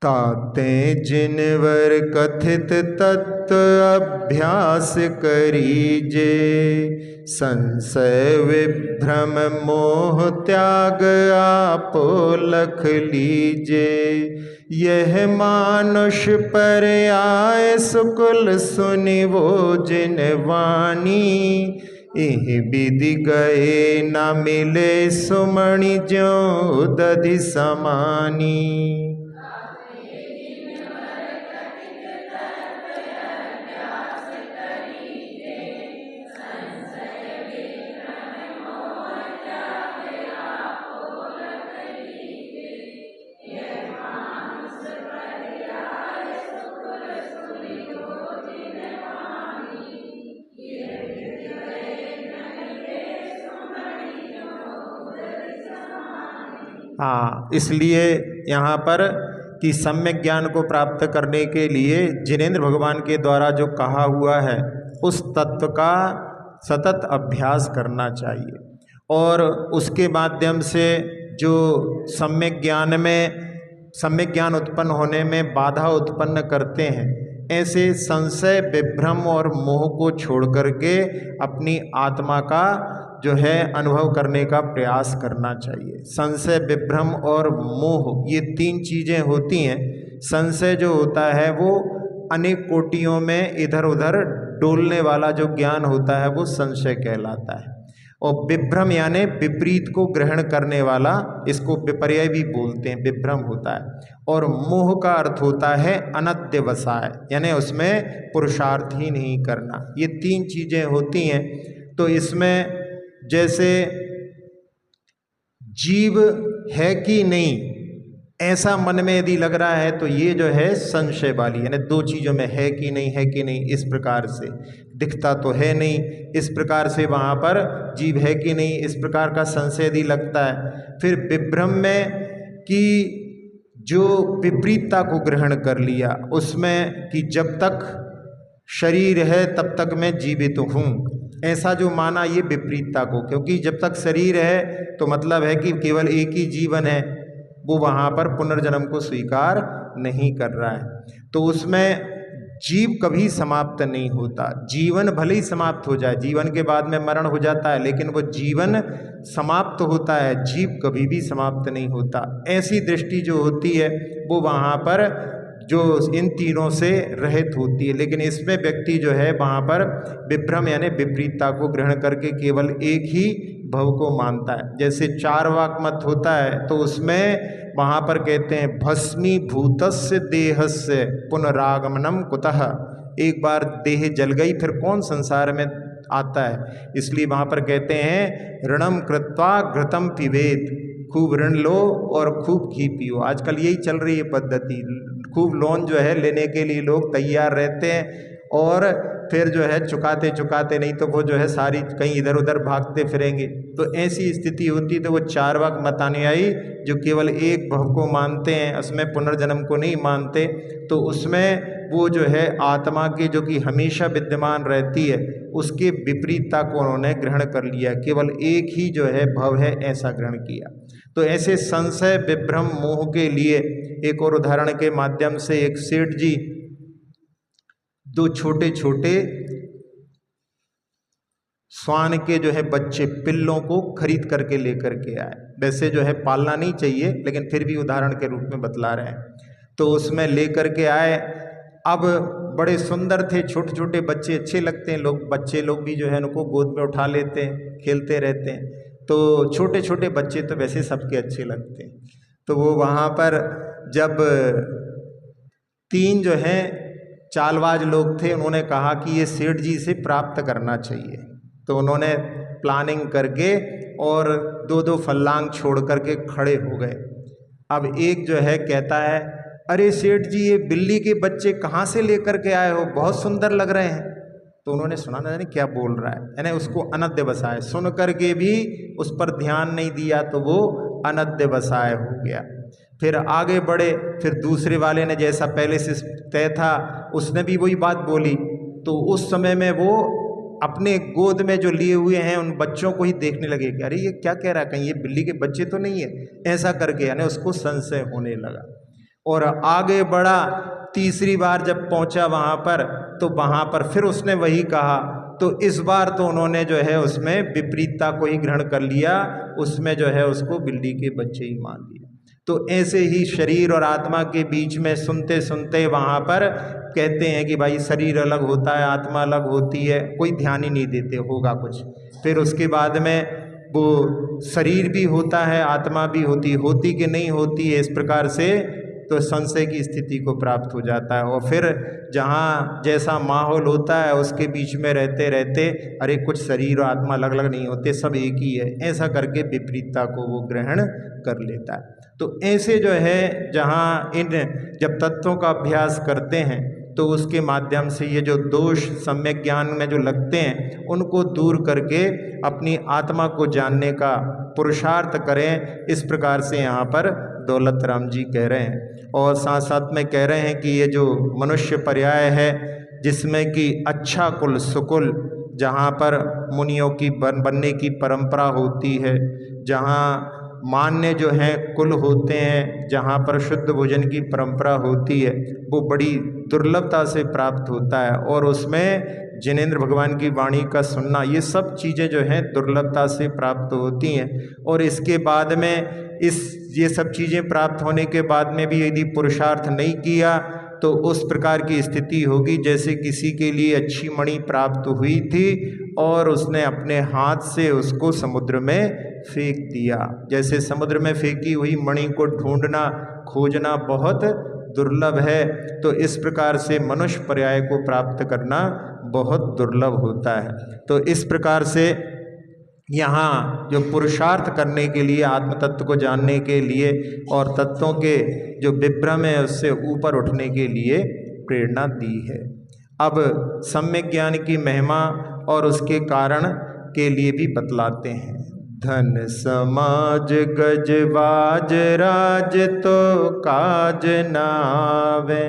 ताते जिनवर कथित तत्व अभ्यास करीजे, संशय विभ्रम मोह त्याग आपो लख लीजे। यह मानुष पर आए सुकुल सुनि वो जिन वाणी, इह विधि गए न मिले सुमणि ज्यों दधि समानी। हाँ, इसलिए यहाँ पर कि सम्यक ज्ञान को प्राप्त करने के लिए जिनेंद्र भगवान के द्वारा जो कहा हुआ है उस तत्व का सतत अभ्यास करना चाहिए, और उसके माध्यम से जो सम्यक ज्ञान उत्पन्न होने में बाधा उत्पन्न करते हैं, ऐसे संशय विभ्रम और मोह को छोड़ करके अपनी आत्मा का जो है अनुभव करने का प्रयास करना चाहिए। संशय विभ्रम और मोह ये तीन चीज़ें होती हैं। संशय जो होता है वो अनेक कोटियों में इधर उधर डोलने वाला जो ज्ञान होता है वो संशय कहलाता है, और विभ्रम यानी विपरीत को ग्रहण करने वाला, इसको विपर्य भी बोलते हैं, विभ्रम होता है। और मोह का अर्थ होता है अनध्यवसाय, यानी उसमें पुरुषार्थ ही नहीं करना। ये तीन चीज़ें होती हैं। तो इसमें जैसे जीव है कि नहीं ऐसा मन में यदि लग रहा है तो ये जो है संशय वाली, यानी दो चीज़ों में है कि नहीं इस प्रकार से, दिखता तो है नहीं इस प्रकार से वहाँ पर जीव है कि नहीं इस प्रकार का संशय यदि लगता है। फिर विभ्रम में कि जो विपरीतता को ग्रहण कर लिया उसमें कि जब तक शरीर है तब तक मैं जीवित हूँ, ऐसा जो माना ये विपरीतता को, क्योंकि जब तक शरीर है तो मतलब है कि केवल एक ही जीवन है, वो वहाँ पर पुनर्जन्म को स्वीकार नहीं कर रहा है। तो उसमें जीव कभी समाप्त नहीं होता। जीवन भले ही समाप्त हो जाए, जीवन के बाद में मरण हो जाता है, लेकिन वो जीवन समाप्त होता है, जीव कभी भी समाप्त नहीं होता। ऐसी दृष्टि जो होती है वो वहाँ पर जो इन तीनों से रहित होती है। लेकिन इसमें व्यक्ति जो है वहाँ पर विभ्रम यानी विपरीतता को ग्रहण करके केवल एक ही भव को मानता है। जैसे चार्वाक मत होता है तो उसमें वहाँ पर कहते हैं भस्मी भूतस्य देहस्य पुनरागमनम कुतः, एक बार देह जल गई फिर कौन संसार में आता है। इसलिए वहाँ पर कहते हैं ऋणम कृत्वा घृतम पिबेत, खूब ऋण लो और खूब घी पियो। आजकल यही चल रही है पद्धति, खूब लोन जो है लेने के लिए लोग तैयार रहते हैं और फिर जो है चुकाते नहीं तो वो जो है सारी कहीं इधर उधर भागते फिरेंगे। तो ऐसी स्थिति होती है। तो वो चार्वाक मत अनुयायी जो केवल एक भव को मानते हैं, उसमें पुनर्जन्म को नहीं मानते, तो उसमें वो जो है आत्मा की जो कि हमेशा विद्यमान रहती है उसके विपरीतता को उन्होंने ग्रहण कर लिया, केवल एक ही जो है भव है ऐसा ग्रहण किया। तो ऐसे संशय विभ्रम मोह के लिए एक और उदाहरण के माध्यम से एक सेठ जी दो छोटे छोटे स्वान के जो है बच्चे पिल्लों को खरीद करके लेकर के आए। वैसे जो है पालना नहीं चाहिए लेकिन फिर भी उदाहरण के रूप में बतला रहे हैं। तो उसमें लेकर के आए, अब बड़े सुंदर थे, छोटे छोटे बच्चे अच्छे लगते हैं, बच्चे लोग भी जो है उनको गोद में उठा लेते हैं, खेलते रहते हैं। तो छोटे छोटे बच्चे तो वैसे सबके अच्छे लगते हैं। तो वो वहाँ पर जब तीन जो हैं चालबाज लोग थे, उन्होंने कहा कि ये सेठ जी से प्राप्त करना चाहिए। तो उन्होंने प्लानिंग करके और दो दो फल्लांग छोड़ करके खड़े हो गए। अब एक जो है कहता है अरे सेठ जी ये बिल्ली के बच्चे कहाँ से लेकर के आए हो, बहुत सुंदर लग रहे हैं। तो उन्होंने सुना ना जाने क्या बोल रहा है, यानी उसको अनध्यवसाय सुन करके भी उस पर ध्यान नहीं दिया तो वो अनध्यवसाय हो गया। फिर आगे बढ़े, फिर दूसरे वाले ने जैसा पहले से तय था उसने भी वही बात बोली। तो उस समय में वो अपने गोद में जो लिए हुए हैं उन बच्चों को ही देखने लगे कि अरे ये क्या कह रहा है, कहीं ये बिल्ली के बच्चे तो नहीं है, ऐसा करके यानी उसको संशय होने लगा। और आगे बढ़ा, तीसरी बार जब पहुंचा वहाँ पर तो वहाँ पर फिर उसने वही कहा। तो इस बार तो उन्होंने जो है उसमें विपरीतता को ही ग्रहण कर लिया, उसमें जो है उसको बिल्ली के बच्चे ही मान लिया। तो ऐसे ही शरीर और आत्मा के बीच में सुनते सुनते वहाँ पर कहते हैं कि भाई शरीर अलग होता है, आत्मा अलग होती है, कोई ध्यान ही नहीं देते होगा कुछ। फिर उसके बाद में वो शरीर भी होता है, आत्मा भी होती कि नहीं होती है, इस प्रकार से तो संशय की स्थिति को प्राप्त हो जाता है। और फिर जहाँ जैसा माहौल होता है उसके बीच में रहते रहते अरे कुछ शरीर और आत्मा अलग अलग नहीं होते, सब एक ही है, ऐसा करके विपरीतता को वो ग्रहण कर लेता है। तो ऐसे जो है जहाँ इन जब तत्वों का अभ्यास करते हैं तो उसके माध्यम से ये जो दोष सम्यक ज्ञान में जो लगते हैं उनको दूर करके अपनी आत्मा को जानने का पुरुषार्थ करें। इस प्रकार से यहाँ पर दौलत राम जी कह रहे हैं। और साथ साथ में कह रहे हैं कि ये जो मनुष्य पर्याय है जिसमें कि अच्छा कुल सुकुल, जहाँ पर मुनियों की बनने की परंपरा होती है, जहाँ मान्य जो हैं कुल होते हैं, जहाँ पर शुद्ध भोजन की परंपरा होती है, वो बड़ी दुर्लभता से प्राप्त होता है। और उसमें जिनेंद्र भगवान की वाणी का सुनना, ये सब चीज़ें जो हैं दुर्लभता से प्राप्त होती हैं। और इसके बाद में ये सब चीज़ें प्राप्त होने के बाद में भी यदि पुरुषार्थ नहीं किया तो उस प्रकार की स्थिति होगी जैसे किसी के लिए अच्छी मणि प्राप्त हुई थी और उसने अपने हाथ से उसको समुद्र में फेंक दिया। जैसे समुद्र में फेंकी हुई मणि को ढूंढना खोजना बहुत दुर्लभ है, तो इस प्रकार से मनुष्य पर्याय को प्राप्त करना बहुत दुर्लभ होता है। तो इस प्रकार से यहाँ जो पुरुषार्थ करने के लिए, आत्म तत्व को जानने के लिए और तत्वों के जो विभ्रम है उससे ऊपर उठने के लिए प्रेरणा दी है। अब सम्यक ज्ञान की महिमा और उसके कारण के लिए भी बतलाते हैं। धन समाज गजबाज राज तो काज नावे,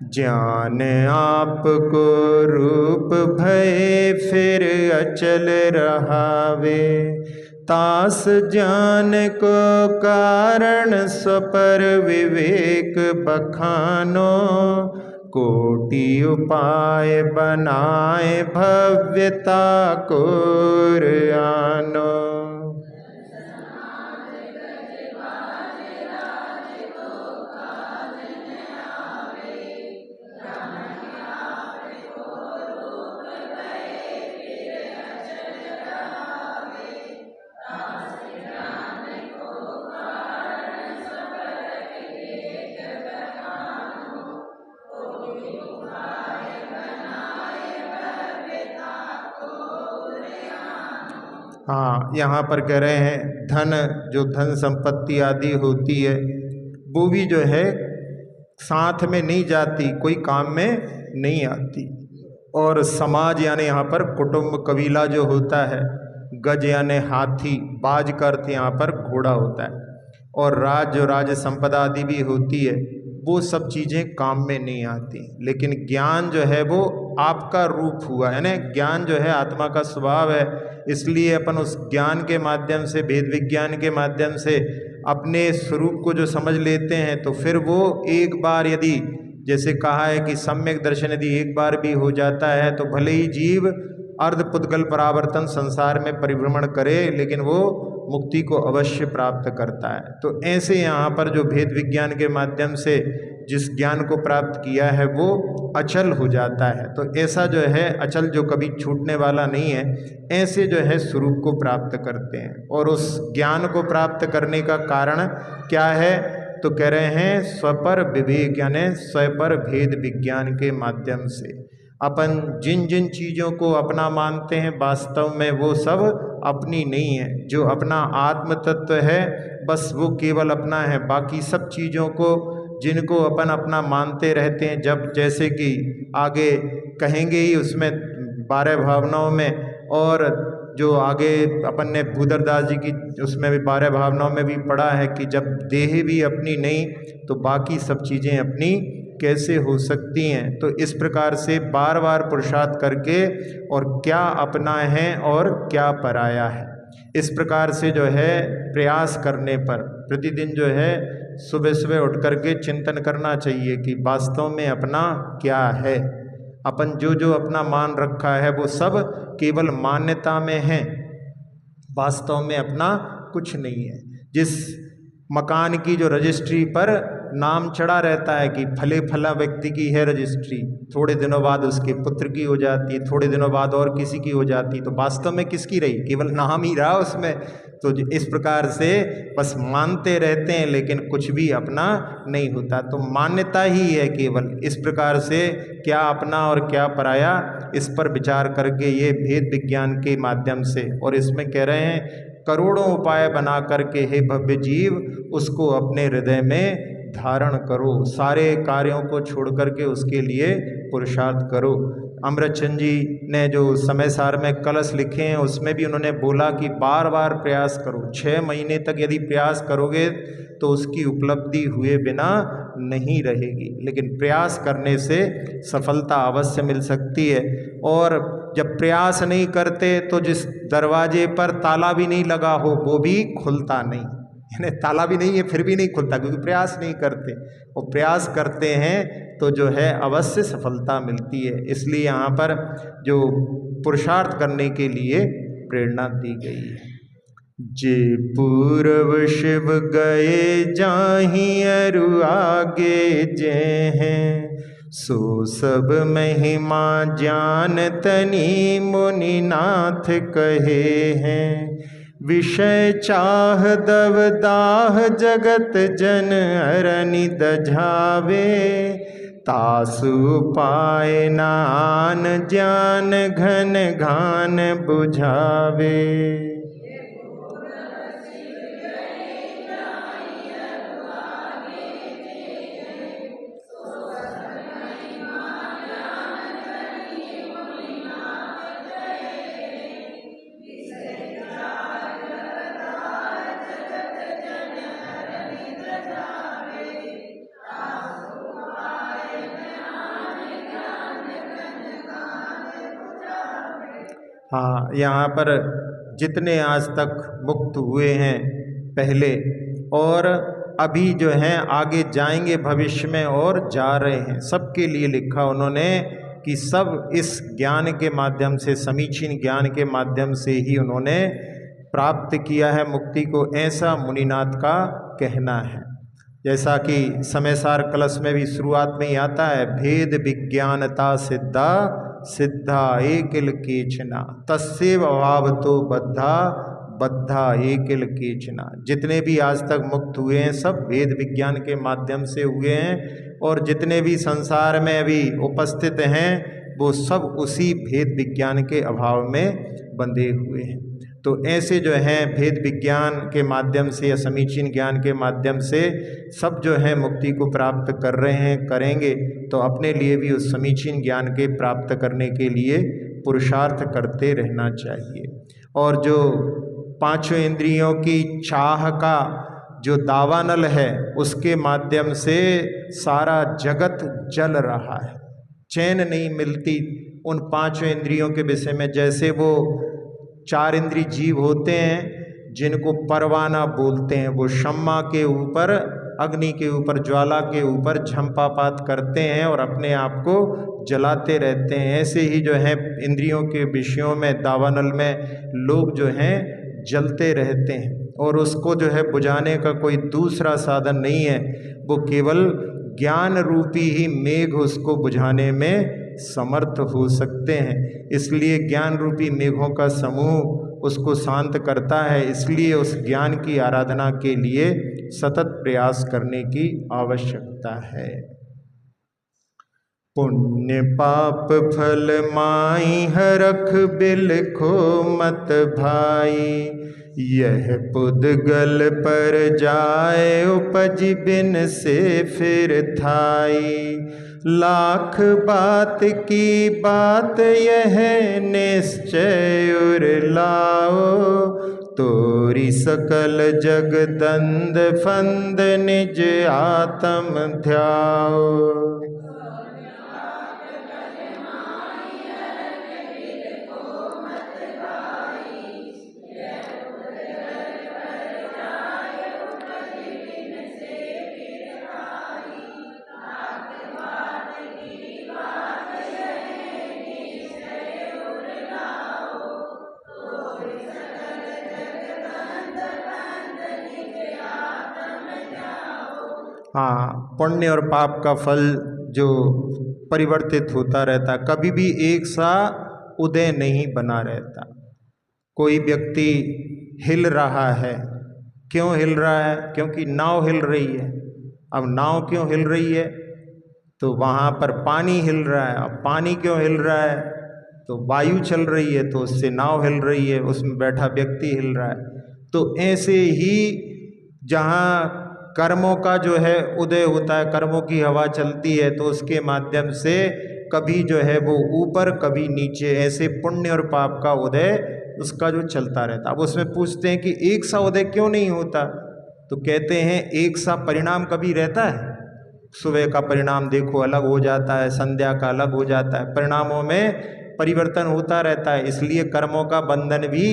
ज्ञान आपको रूप भय फिर अचल रहावे, तास ज्ञान को कारण स्वपर विवेक बखानो, कोटि उपाय बनाए भव्यता को आनो। हाँ, यहाँ पर कह रहे हैं धन, जो धन संपत्ति आदि होती है वो भी जो है साथ में नहीं जाती, कोई काम में नहीं आती। और समाज यानी यहाँ पर कुटुंब कबीला जो होता है, गज यानी हाथी, बाज का अर्थ यहाँ पर घोड़ा होता है, और राज जो राज संपदा आदि भी होती है वो सब चीज़ें काम में नहीं आती। लेकिन ज्ञान जो है वो आपका रूप हुआ, यानी ज्ञान जो है आत्मा का स्वभाव है, इसलिए अपन उस ज्ञान के माध्यम से, भेद विज्ञान के माध्यम से अपने स्वरूप को जो समझ लेते हैं तो फिर वो एक बार, यदि जैसे कहा है कि सम्यक दर्शन यदि एक बार भी हो जाता है तो भले ही जीव अर्ध पुद्गल परावर्तन संसार में परिभ्रमण करे लेकिन वो मुक्ति को अवश्य प्राप्त करता है। तो ऐसे यहाँ पर जो भेद विज्ञान के माध्यम से जिस ज्ञान को प्राप्त किया है वो अचल हो जाता है। तो ऐसा जो है अचल जो कभी छूटने वाला नहीं है, ऐसे जो है स्वरूप को प्राप्त करते हैं। और उस ज्ञान को प्राप्त करने का कारण क्या है, तो कह रहे हैं स्वपर विवेक, यानी स्वपर भेद विज्ञान के माध्यम से अपन जिन जिन चीज़ों को अपना मानते हैं वास्तव में वो सब अपनी नहीं है। जो अपना आत्म तत्व है बस वो केवल अपना है, बाकी सब चीज़ों को जिनको अपन अपना मानते रहते हैं, जब जैसे कि आगे कहेंगे ही उसमें 12 भावनाओं में, और जो आगे अपन ने भूदरदास जी की उसमें भी 12 भावनाओं में भी पढ़ा है कि जब देह भी अपनी नहीं तो बाकी सब चीज़ें अपनी कैसे हो सकती हैं। तो इस प्रकार से बार बार पुरुषार्थ करके और क्या अपना है और क्या पराया है, इस प्रकार से जो है प्रयास करने पर प्रतिदिन जो है सुबह सुबह उठ करके चिंतन करना चाहिए कि वास्तव में अपना क्या है। अपन जो जो अपना मान रखा है वो सब केवल मान्यता में है, वास्तव में अपना कुछ नहीं है। जिस मकान की जो रजिस्ट्री पर नाम चढ़ा रहता है कि फले फला व्यक्ति की है रजिस्ट्री, थोड़े दिनों बाद उसके पुत्र की हो जाती, थोड़े दिनों बाद और किसी की हो जाती, तो वास्तव में किसकी रही? केवल नाम ही रहा उसमें। तो इस प्रकार से बस मानते रहते हैं लेकिन कुछ भी अपना नहीं होता। तो मान्यता ही है केवल। इस प्रकार से क्या अपना और क्या पराया, इस पर विचार करके ये भेद विज्ञान के माध्यम से, और इसमें कह रहे हैं करोड़ों उपाय बना करके हे भव्य जीव उसको अपने हृदय में धारण करो, सारे कार्यों को छोड़ करके उसके लिए पुरुषार्थ करो। अमृतचंद जी ने जो समय सार में कलश लिखे हैं उसमें भी उन्होंने बोला कि बार बार प्रयास करो, 6 महीने तक यदि प्रयास करोगे तो उसकी उपलब्धि हुए बिना नहीं रहेगी, लेकिन प्रयास करने से सफलता अवश्य मिल सकती है। और जब प्रयास नहीं करते तो जिस दरवाजे पर ताला भी नहीं लगा हो वो भी खुलता नहीं, यानी ताला भी नहीं है फिर भी नहीं खुलता, क्योंकि प्रयास नहीं करते। और प्रयास करते हैं तो जो है अवश्य सफलता मिलती है। इसलिए यहाँ पर जो पुरुषार्थ करने के लिए प्रेरणा दी गई है। जे पूर्व शिव गए जाहि अरु आगे जे हैं, सो सब महिमा जान तनि मुनिनाथ कहे हैं। विषय चाह दव दाह जगत जन अरनि दझावे, तासु पाए नान ज्ञान घन घान बुझावे। हाँ, यहाँ पर जितने आज तक मुक्त हुए हैं पहले और अभी जो हैं आगे जाएंगे भविष्य में और जा रहे हैं, सबके लिए लिखा उन्होंने कि सब इस ज्ञान के माध्यम से, समीचीन ज्ञान के माध्यम से ही उन्होंने प्राप्त किया है मुक्ति को, ऐसा मुनिनाथ का कहना है। जैसा कि समय सार कलश में भी शुरुआत में ही आता है, भेद विज्ञानता सिद्धा सिद्धा एकिल केचना, तस्सेव अभावतो बद्धा बद्धा एकिल केचना। जितने भी आज तक मुक्त हुए हैं सब वेद विज्ञान के माध्यम से हुए हैं, और जितने भी संसार में अभी उपस्थित हैं वो सब उसी भेद विज्ञान के अभाव में बंधे हुए हैं। तो ऐसे जो हैं भेद विज्ञान के माध्यम से या समीचीन ज्ञान के माध्यम से सब जो है मुक्ति को प्राप्त कर रहे हैं, करेंगे, तो अपने लिए भी उस समीचीन ज्ञान के प्राप्त करने के लिए पुरुषार्थ करते रहना चाहिए। और जो पांचों इंद्रियों की चाह का जो दावानल है उसके माध्यम से सारा जगत जल रहा है, चैन नहीं मिलती उन पांचों इंद्रियों के विषय में। जैसे वो 4 इंद्रिय जीव होते हैं जिनको परवाना बोलते हैं, वो शम्मा के ऊपर, अग्नि के ऊपर, ज्वाला के ऊपर झंपापात करते हैं और अपने आप को जलाते रहते हैं। ऐसे ही जो है इंद्रियों के विषयों में, दावानल में लोग जो हैं जलते रहते हैं, और उसको जो है बुझाने का कोई दूसरा साधन नहीं है, वो केवल ज्ञान रूपी ही मेघ उसको बुझाने में समर्थ हो सकते हैं। इसलिए ज्ञान रूपी मेघों का समूह उसको शांत करता है। इसलिए उस ज्ञान की आराधना के लिए सतत प्रयास करने की आवश्यकता है। पुण्य पाप फल माई हरख बिलखो मत भाई, यह पुद्गल पर जाए उपज बिन से फिर थाई। लाख बात की बात यह निश्चय उर लाओ, तोरी सकल जग दंद फंद निज आत्म ध्याओ। हाँ, पुण्य और पाप का फल जो परिवर्तित होता रहता, कभी भी एक सा उदय नहीं बना रहता। कोई व्यक्ति हिल रहा है, क्यों हिल रहा है? क्योंकि नाव हिल रही है। अब नाव क्यों हिल रही है? तो वहाँ पर पानी हिल रहा है। अब पानी क्यों हिल रहा है? तो वायु चल रही है, तो उससे नाव हिल रही है, उसमें बैठा व्यक्ति हिल रहा है। तो ऐसे ही जहाँ कर्मों का जो है उदय होता है, कर्मों की हवा चलती है, तो उसके माध्यम से कभी जो है वो ऊपर, कभी नीचे, ऐसे पुण्य और पाप का उदय उसका जो चलता रहता। अब उसमें पूछते हैं कि एक सा उदय क्यों नहीं होता? तो कहते हैं एक सा परिणाम कभी रहता है? सुबह का परिणाम देखो अलग हो जाता है, संध्या का अलग हो जाता है, परिणामों में परिवर्तन होता रहता है। इसलिए कर्मों का बंधन भी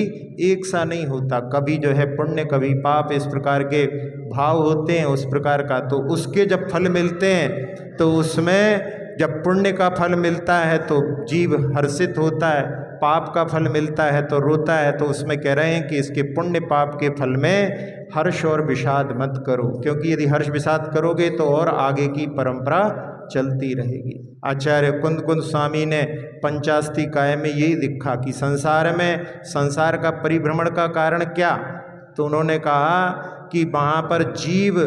एक सा नहीं होता, कभी जो है पुण्य कभी पाप, इस प्रकार के भाव होते हैं उस प्रकार का। तो उसके जब फल मिलते हैं तो उसमें जब पुण्य का फल मिलता है तो जीव हर्षित होता है, पाप का फल मिलता है तो रोता है। तो उसमें कह रहे हैं कि इसके पुण्य पाप के फल में हर्ष और विषाद मत करो, क्योंकि यदि हर्ष विषाद करोगे तो और आगे की परंपरा चलती रहेगी। आचार्य कुंद कुंद स्वामी ने पंचास्तिकाय में यही लिखा कि संसार का परिभ्रमण का कारण क्या? तो उन्होंने कहा कि वहाँ पर जीव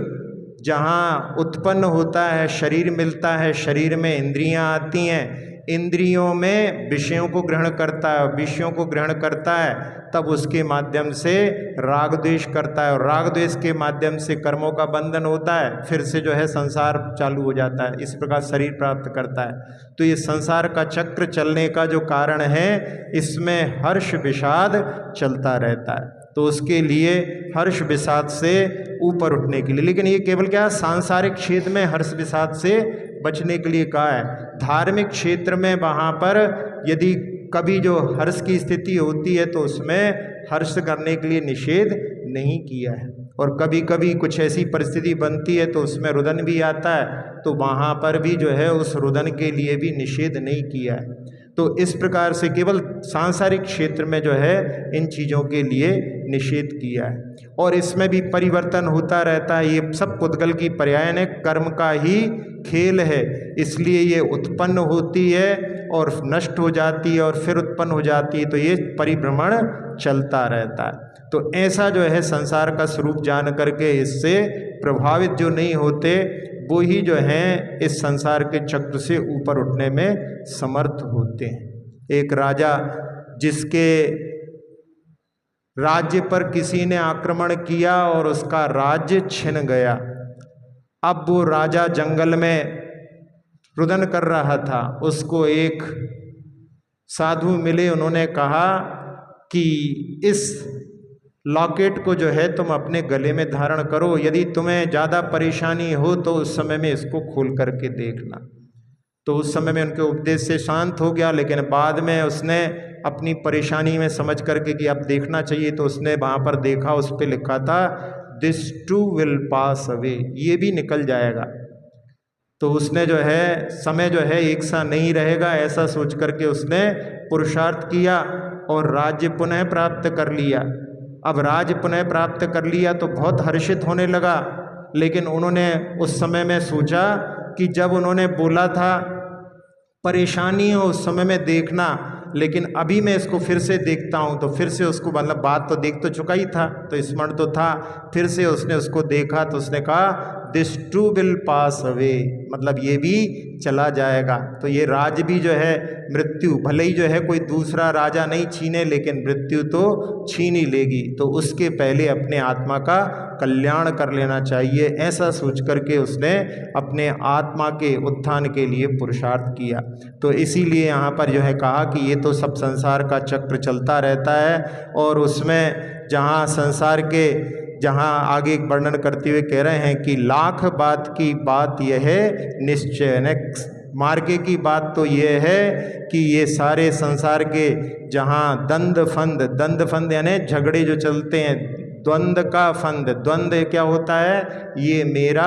जहाँ उत्पन्न होता है, शरीर मिलता है, शरीर में इंद्रियां आती हैं, इंद्रियों में विषयों को ग्रहण करता है, विषयों को ग्रहण करता है, तब उसके माध्यम से राग द्वेष करता है, और राग द्वेष के माध्यम से कर्मों का बंधन होता है, फिर से जो है संसार चालू हो जाता है, इस प्रकार शरीर प्राप्त करता है। तो ये संसार का चक्र चलने का जो कारण है, इसमें हर्ष विषाद चलता रहता है। तो उसके लिए हर्ष विषाद से ऊपर उठने के लिए, लेकिन ये केवल क्या सांसारिक क्षेत्र में हर्ष विषाद से बचने के लिए कहा है। धार्मिक क्षेत्र में वहाँ पर यदि कभी जो हर्ष की स्थिति होती है तो उसमें हर्ष करने के लिए निषेध नहीं किया है, और कभी कभी कुछ ऐसी परिस्थिति बनती है तो उसमें रुदन भी आता है, तो वहाँ पर भी जो है उस रुदन के लिए भी निषेध नहीं किया है। तो इस प्रकार से केवल सांसारिक क्षेत्र में जो है इन चीज़ों के लिए निषेध किया है, और इसमें भी परिवर्तन होता रहता है। ये सब पुद्गल की पर्यायन है, कर्म का ही खेल है, इसलिए ये उत्पन्न होती है और नष्ट हो जाती है और फिर उत्पन्न हो जाती है, तो ये परिभ्रमण चलता रहता है। तो ऐसा जो है संसार का स्वरूप जान करके इससे प्रभावित जो नहीं होते, वो ही जो हैं इस संसार के चक्र से ऊपर उठने में समर्थ होते हैं। एक राजा जिसके राज्य पर किसी ने आक्रमण किया और उसका राज्य छिन गया, अब वो राजा जंगल में रुदन कर रहा था, उसको एक साधु मिले, उन्होंने कहा कि इस लॉकेट को जो है तुम अपने गले में धारण करो, यदि तुम्हें ज़्यादा परेशानी हो तो उस समय में इसको खोल करके देखना। तो उस समय में उनके उपदेश से शांत हो गया, लेकिन बाद में उसने अपनी परेशानी में समझ करके कि अब देखना चाहिए, तो उसने वहाँ पर देखा, उस पर लिखा था this too will pass away, ये भी निकल जाएगा। तो उसने जो है समय जो है एक सा नहीं रहेगा, ऐसा सोच करके उसने पुरुषार्थ किया और राज्य पुनः प्राप्त कर लिया। अब राज्य पुनः प्राप्त कर लिया तो बहुत हर्षित होने लगा, लेकिन उन्होंने उस समय में सोचा कि जब उन्होंने बोला था परेशानी हो उस समय में देखना, लेकिन अभी मैं इसको फिर से देखता हूँ, तो फिर से उसको मतलब बात तो देख तो चुका ही था, तो स्मरण तो था, फिर से उसने उसको देखा तो उसने कहा this too will pass away, मतलब ये भी चला जाएगा। तो ये राज भी जो है मृत्यु भले ही जो है कोई दूसरा राजा नहीं छीने, लेकिन मृत्यु तो छीन ही लेगी, तो उसके पहले अपने आत्मा का कल्याण कर लेना चाहिए, ऐसा सोच करके उसने अपने आत्मा के उत्थान के लिए पुरुषार्थ किया। तो इसीलिए यहाँ पर जो है कहा कि ये तो सब संसार का चक्र चलता रहता है, और उसमें जहाँ संसार के जहाँ आगे वर्णन करते हुए कह रहे हैं कि लाख बात की बात यह है निश्चय, नेक्स्ट मार्गे की बात तो यह है कि ये सारे संसार के जहाँ दंड फंद यानी झगड़े जो चलते हैं, द्वंद्व का फंद, द्वंद्व क्या होता है, ये मेरा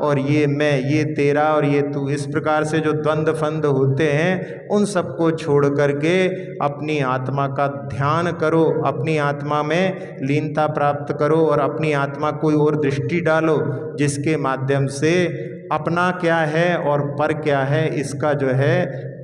और ये मैं, ये तेरा और ये तू, इस प्रकार से जो द्वंद्व फंद होते हैं उन सबको छोड़ करके अपनी आत्मा का ध्यान करो, अपनी आत्मा में लीनता प्राप्त करो और अपनी आत्मा कोई और दृष्टि डालो जिसके माध्यम से अपना क्या है और पर क्या है इसका जो है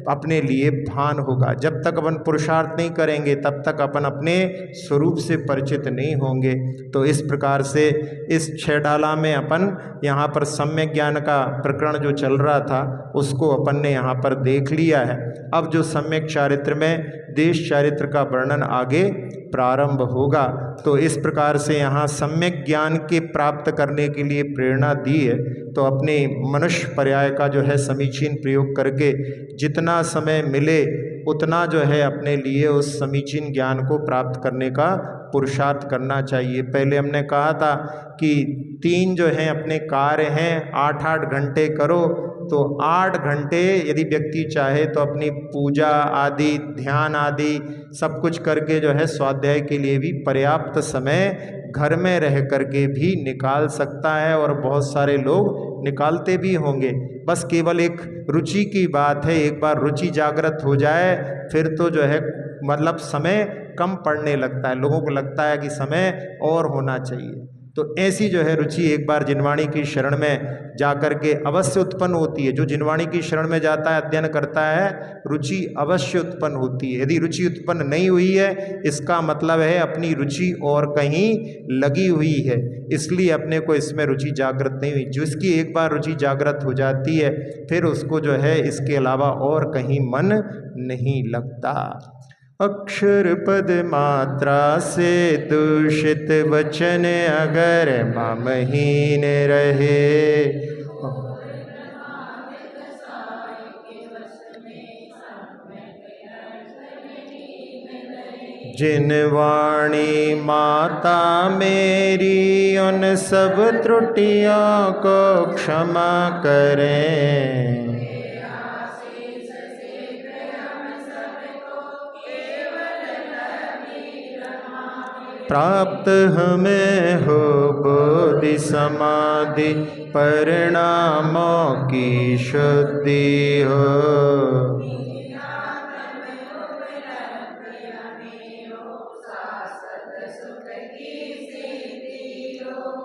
अपने लिए भान होगा। जब तक अपन पुरुषार्थ नहीं करेंगे तब तक अपन अपने स्वरूप से परिचित नहीं होंगे। तो इस प्रकार से इस 6 डाला में अपन यहाँ पर सम्यक ज्ञान का प्रकरण जो चल रहा था उसको अपन ने यहाँ पर देख लिया है। अब जो सम्यक चारित्र में देश चारित्र का वर्णन आगे प्रारंभ होगा। तो इस प्रकार से यहाँ सम्यक ज्ञान के प्राप्त करने के लिए प्रेरणा दी है। तो अपने मनुष्य पर्याय का जो है समीचीन प्रयोग करके जितना समय मिले उतना जो है अपने लिए उस समीचीन ज्ञान को प्राप्त करने का पुरुषार्थ करना चाहिए। पहले हमने कहा था कि 3 जो हैं अपने कार्य हैं 8-8 घंटे करो, तो 8 घंटे यदि व्यक्ति चाहे तो अपनी पूजा आदि ध्यान आदि सब कुछ करके जो है स्वाध्याय के लिए भी पर्याप्त समय घर में रह करके भी निकाल सकता है और बहुत सारे लोग निकालते भी होंगे। बस केवल एक रुचि की बात है, एक बार रुचि जागृत हो जाए फिर तो जो है मतलब समय कम पड़ने लगता है, लोगों को लगता है कि समय और होना चाहिए। तो ऐसी जो है रुचि एक बार जिनवाणी की शरण में जाकर के अवश्य उत्पन्न होती है। जो जिनवाणी की शरण में जाता है अध्ययन करता है रुचि अवश्य उत्पन्न होती है। यदि रुचि उत्पन्न नहीं हुई है इसका मतलब है अपनी रुचि और कहीं लगी हुई है, इसलिए अपने को इसमें रुचि जागृत नहीं हुई। जिसकी एक बार रुचि जागृत हो जाती है फिर उसको जो है इसके अलावा और कहीं मन नहीं लगता। अक्षर पद मात्रा से दूषित वचन अगर ममहीन रहे, जिन वाणी माता मेरी उन सब त्रुटियों को क्षमा करें। प्राप्त हमें हो बोधि समाधि परिणामों की शुद्धि हो।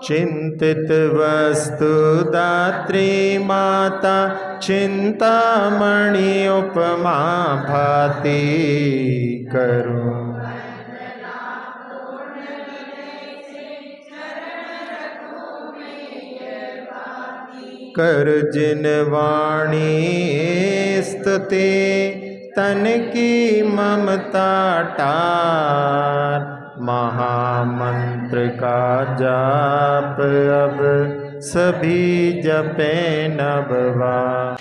चिंतित वस्तु दात्री माता चिंतामणि उपमा भाति करूं। कर जिन वाणी स्तुति तन की ममता टार, महामंत्र का जाप अब सभी जपे नभ बार।